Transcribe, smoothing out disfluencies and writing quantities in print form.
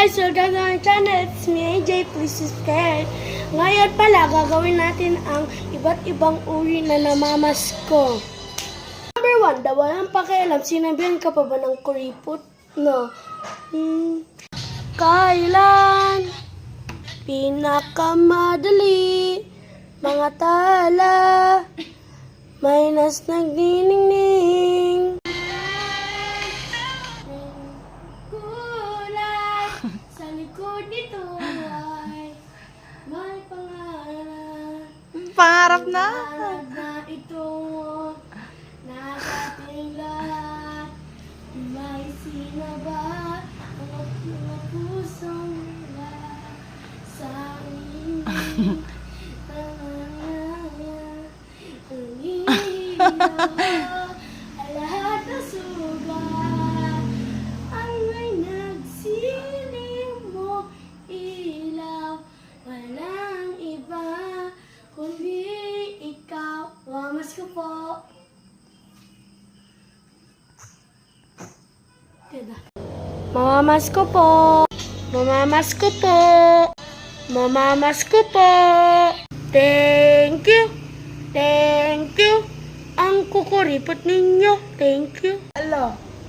guys, welcome to my channel. It's me, AJ. Please subscribe. Ngayon pala, gagawin natin ang iba't ibang uri na namamasko. Number 1, walang pakialam. Sinabihan ka pa ba ng kuripot? No. Kailan pinakamadali mga tala may nas nagniningning kulay sa likod nito ay may Pangarap na. pangarap na ito nasa ating lahat may sinaba ang mga pusong lahat sa inyo. Lahat na sugat ang may nagsiling mo ilaw. Walang iba kundi ikaw. Mamas ko po. Mamamas ko po. Mamamas ko po. Mamamas ko po. Thank you. Thank you. Ang kukuripot ninyo. Thank you. Hello.